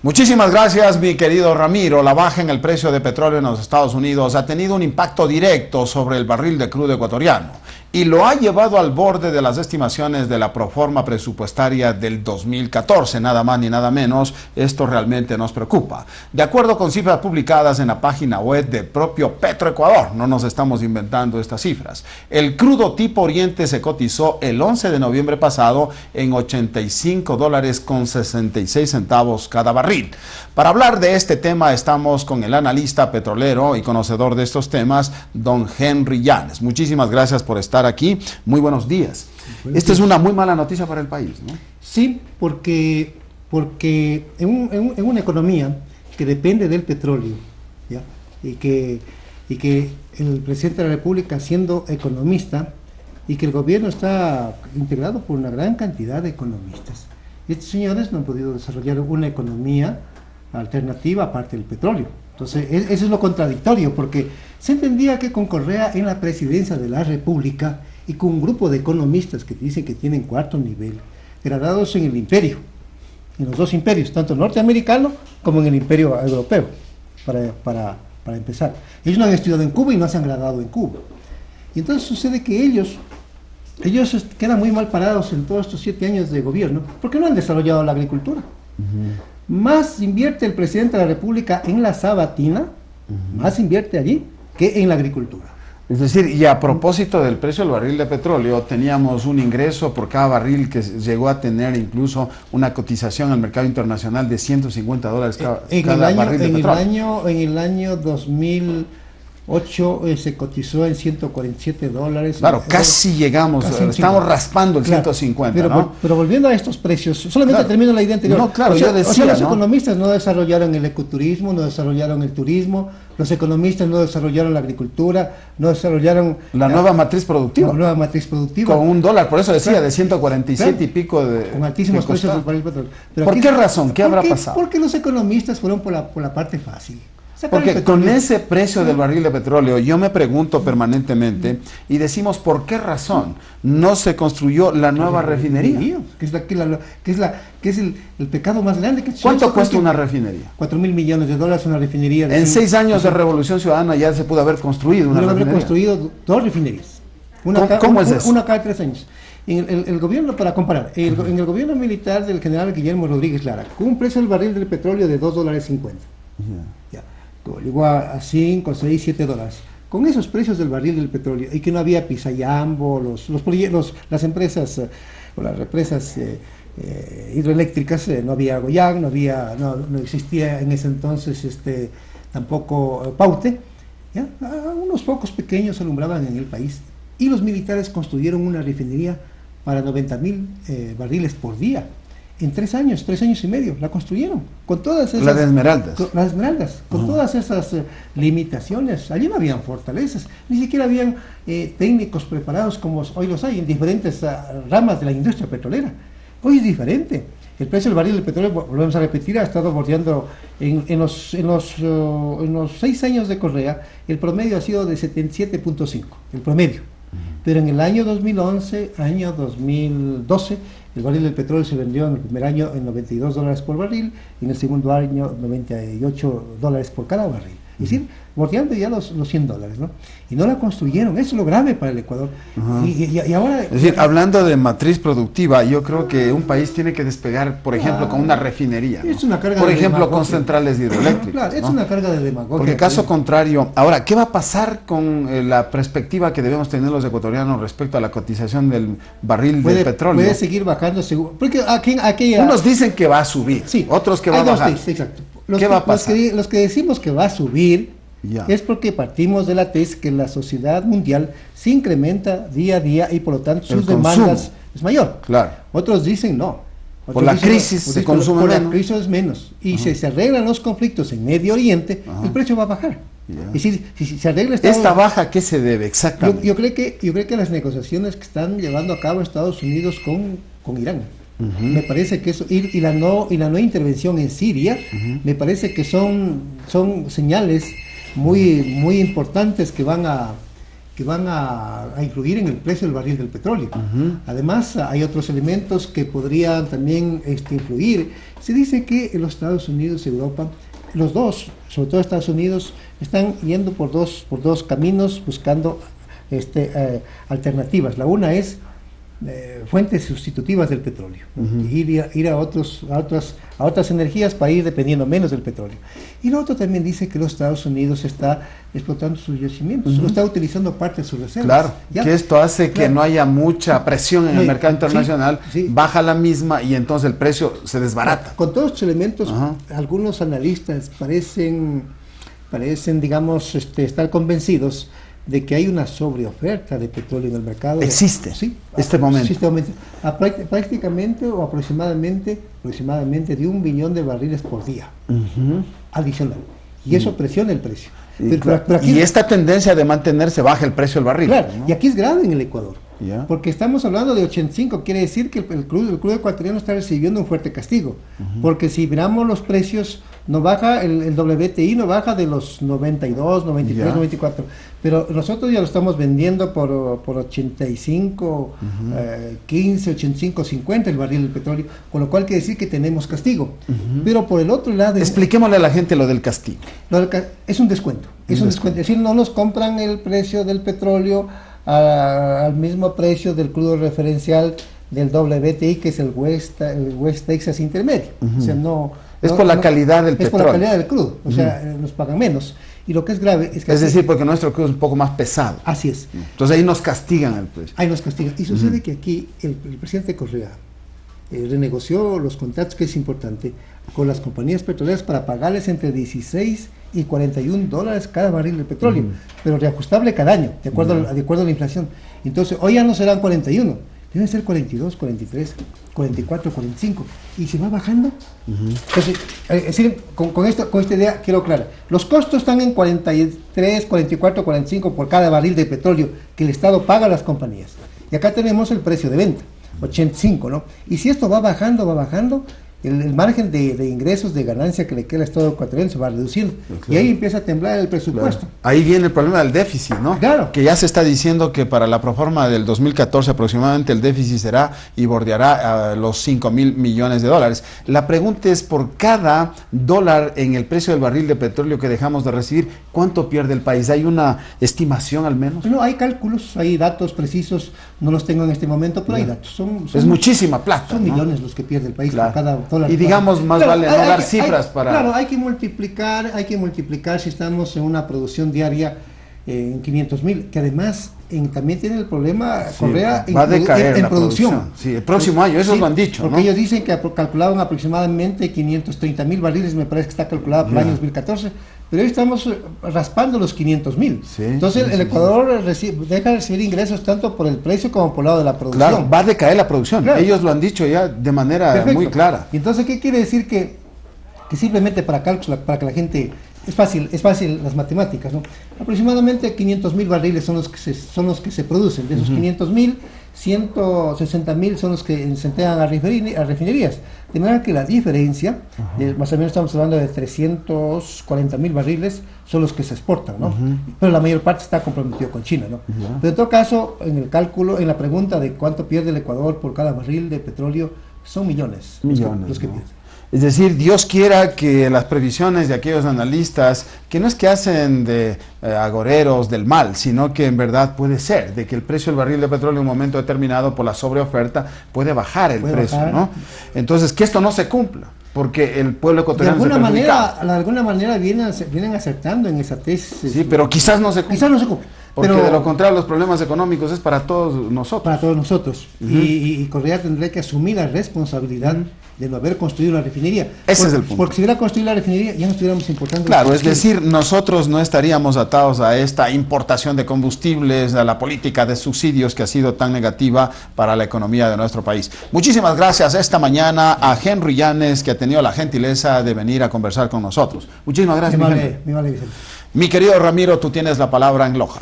Muchísimas gracias, mi querido Ramiro. La baja en el precio de petróleo en los Estados Unidos ha tenido un impacto directo sobre el barril de crudo ecuatoriano y lo ha llevado al borde de las estimaciones de la proforma presupuestaria del 2014, nada más ni nada menos. Esto realmente nos preocupa. De acuerdo con cifras publicadas en la página web del propio Petroecuador, no nos estamos inventando estas cifras, el crudo tipo Oriente se cotizó el 11 de noviembre pasado en $85.66 cada barril. Para hablar de este tema estamos con el analista petrolero y conocedor de estos temas, don Henry Llanes. Muchísimas gracias por estar aquí. Muy buenos días. Esta es una muy mala noticia para el país, ¿no? Sí, porque en una economía que depende del petróleo, ¿ya? Y que el presidente de la República, siendo economista, y que el gobierno está integrado por una gran cantidad de economistas, estos señores no han podido desarrollar una economía alternativa aparte del petróleo. Entonces, eso es lo contradictorio, porque se entendía que con Correa en la presidencia de la República y con un grupo de economistas que dicen que tienen cuarto nivel, graduados en el imperio, en los dos imperios, tanto norteamericano como en el imperio europeo, para empezar. Ellos no han estudiado en Cuba y no se han graduado en Cuba. Y entonces sucede que ellos quedan muy mal parados en todos estos 7 años de gobierno, porque no han desarrollado la agricultura. Más invierte el presidente de la República en la sabatina, más invierte allí que en la agricultura. Es decir, y a propósito del precio del barril de petróleo, teníamos un ingreso por cada barril que llegó a tener incluso una cotización al mercado internacional de $150 cada barril de petróleo. En el año 2008 se cotizó en $147. Claro, casi llegamos, estamos raspando el 150, pero, ¿no? Pero volviendo a estos precios, solamente termino la idea anterior. No, claro, yo decía, los economistas no desarrollaron el ecoturismo, no desarrollaron el turismo, los economistas no desarrollaron la agricultura, no desarrollaron la nueva matriz productiva. La nueva matriz productiva. Con $1, por eso decía, de 147 y pico de... Con altísimos precios del barril de petróleo. ¿Por qué razón? ¿Qué habrá pasado? Porque los economistas fueron por la parte fácil. Porque con ese precio del barril de petróleo, yo me pregunto permanentemente y decimos, ¿por qué razón no se construyó la nueva refinería? Que es el pecado más grande. ¿Cuánto cuesta una refinería? $4.000 millones una refinería. En 6 años de Revolución Ciudadana ya se pudo haber construido una refinería. Haber construido 2 refinerías. ¿Cómo es eso? Una cada 3 años. El gobierno, para comparar, en el gobierno militar del general Guillermo Rodríguez Lara, con un precio del barril del petróleo de $2.50. Ya. Llegó a 5, 6, 7 dólares. Con esos precios del barril del petróleo, y que no había Pisayambo, las empresas, o las represas hidroeléctricas, no había Goyán, no existía en ese entonces tampoco Paute, ¿ya? Unos pocos pequeños alumbraban en el país, y los militares construyeron una refinería para 90.000 barriles por día. En 3 años y medio, la construyeron, con todas esas... Las Esmeraldas. Las Esmeraldas, con todas esas limitaciones. Allí no habían fortalezas, ni siquiera habían técnicos preparados como hoy los hay en diferentes ramas de la industria petrolera. Hoy es diferente. El precio del barril del petróleo, volvemos a repetir, ha estado bordeando en los 6 años de Correa, el promedio ha sido de 77.5, el promedio. Pero en el año 2011, año 2012, el barril del petróleo se vendió en el primer año en $92 por barril, y en el segundo año $98 por cada barril. Es decir, bordeando ya los $100, ¿no? Y no la construyeron, eso es lo grave para el Ecuador. Y ahora... Es decir, hablando de matriz productiva, yo creo que un país tiene que despegar, por ejemplo, con una refinería, ¿no? Es una carga por de ejemplo, demagogia. con centrales hidroeléctricas, Claro, es ¿no? una carga de demagogia. Porque caso contrario, ahora, ¿qué va a pasar con la perspectiva que debemos tener los ecuatorianos respecto a la cotización del barril del petróleo? Puede seguir bajando, seguro. Porque unos dicen que va a subir, sí, otros que va a bajar. Exacto. ¿Qué va a pasar? Los que decimos que va a subir, es porque partimos de la tesis que la sociedad mundial se incrementa día a día y por lo tanto sus demandas es mayor. Claro. Otros dicen no. Por la crisis se consume menos. Por la crisis es menos. Y si se arreglan los conflictos en Medio Oriente, el precio va a bajar. Y si se arregla ¿Esta baja qué se debe exactamente? Yo creo que las negociaciones que están llevando a cabo Estados Unidos con Irán, me parece que eso, y la no intervención en Siria, me parece que son señales muy importantes que van a que van a influir en el precio del barril del petróleo. Además, hay otros elementos que podrían también influir. Se dice que en los Estados Unidos y Europa, los dos, sobre todo Estados Unidos, están yendo por dos caminos buscando alternativas. La una es fuentes sustitutivas del petróleo, ir a otras energías para ir dependiendo menos del petróleo. Y lo otro también dice que los Estados Unidos está explotando sus yacimientos, está utilizando parte de sus reservas. Claro, ¿ya? que esto hace que no haya mucha presión en el mercado internacional, sí. baja la misma y entonces el precio se desbarata. Con todos estos elementos, algunos analistas parecen digamos, estar convencidos de que hay una sobreoferta de petróleo en el mercado. Existe, sí, momento. Existe prácticamente o aproximadamente de 1 billón de barriles por día adicional. Y eso presiona el precio. Pero aquí, y esta tendencia de mantenerse baja el precio del barril. Claro, ¿no? y aquí es grave en el Ecuador. Yeah. Porque estamos hablando de 85, quiere decir que el crudo ecuatoriano está recibiendo un fuerte castigo. Porque si miramos los precios, no baja el WTI, no baja de los 92, 93, 94. Pero nosotros ya lo estamos vendiendo por 85, 15, 85, 50 el barril del petróleo, con lo cual quiere decir que tenemos castigo. Pero por el otro lado... Expliquémosle a la gente lo del castigo. Es un descuento. Es decir, no nos compran el precio del petróleo al mismo precio del crudo referencial del WTI, que es el West Texas Intermedio. O sea, por la calidad del petróleo. Es por la calidad del crudo, o sea, nos pagan menos. Y lo que es grave es que... Es decir, porque nuestro crudo es un poco más pesado. Así es. Entonces ahí nos castigan el precio. Ahí nos castigan. Y sucede que aquí el presidente Correa renegoció los contratos, que es importante, con las compañías petroleras para pagarles entre 16 y 41 dólares cada barril de petróleo, pero reajustable cada año, de acuerdo a la inflación. Entonces, hoy ya no serán 41, deben ser 42, 43, 44, 45, y se va bajando. Entonces, es decir, con esta idea quiero aclarar, los costos están en 43, 44, 45 por cada barril de petróleo que el Estado paga a las compañías. Y acá tenemos el precio de venta, 85, ¿no? Y si esto va bajando, el margen de ingresos, de ganancia que le queda al Estado ecuatoriano se va reduciendo. Claro. Y ahí empieza a temblar el presupuesto. Claro. Ahí viene el problema del déficit, ¿no? Claro. Que ya se está diciendo que para la proforma del 2014 aproximadamente el déficit será y bordeará los 5.000 millones de dólares. La pregunta es, por cada dólar en el precio del barril de petróleo que dejamos de recibir, ¿cuánto pierde el país? ¿Hay una estimación al menos? No, hay cálculos, hay datos precisos, no los tengo en este momento, pero hay datos. Es muchísima plata. Son millones los que pierde el país por cada dólar. Y digamos, más vale no dar cifras para... Claro, hay que multiplicar si estamos en una producción diaria en 500.000, que además también tiene el problema, Correa, va a decaer en la producción. Sí, el próximo año, eso lo han dicho, porque ¿no? ellos dicen que calculaban aproximadamente 530.000 barriles, me parece que está calculado para el año 2014, pero hoy estamos raspando los 500.000. Entonces el Ecuador deja de recibir ingresos tanto por el precio como por el lado de la producción. Claro, va a decaer la producción. Claro. Ellos lo han dicho ya de manera muy clara. Y entonces, ¿qué quiere decir? Que simplemente para cálculos, para que la gente... Es fácil las matemáticas, ¿no? Aproximadamente 500.000 barriles son los que se producen. De esos 500.000, 160.000 son los que se entregan a refinerías. De manera que la diferencia, más o menos estamos hablando de 340.000 barriles, son los que se exportan, ¿no? Pero la mayor parte está comprometido con China, ¿no? Pero en todo caso, en el cálculo, en la pregunta de cuánto pierde el Ecuador por cada barril de petróleo, son millones los que pierden. Es decir, Dios quiera que las previsiones de aquellos analistas, que no es que hacen de agoreros del mal, sino que en verdad puede ser, de que el precio del barril de petróleo en un momento determinado por la sobreoferta puede bajar el precio, ¿no? Entonces, que esto no se cumpla, porque el pueblo ecuatoriano de alguna manera vienen acertando en esa tesis. Sí, pero quizás no se cumple. Quizás no se cumple. Porque de lo contrario los problemas económicos es para todos nosotros. Para todos nosotros. Y Correa tendría que asumir la responsabilidad de no haber construido la refinería. Ese es el punto. Porque si hubiera construido la refinería ya no estuviéramos importando. Claro, es decir, nosotros no estaríamos atados a esta importación de combustibles, a la política de subsidios que ha sido tan negativa para la economía de nuestro país. Muchísimas gracias esta mañana a Henry Llanes, que ha tenido la gentileza de venir a conversar con nosotros. Muchísimas gracias, mi Vicente. Mi querido Ramiro, tú tienes la palabra en Loja.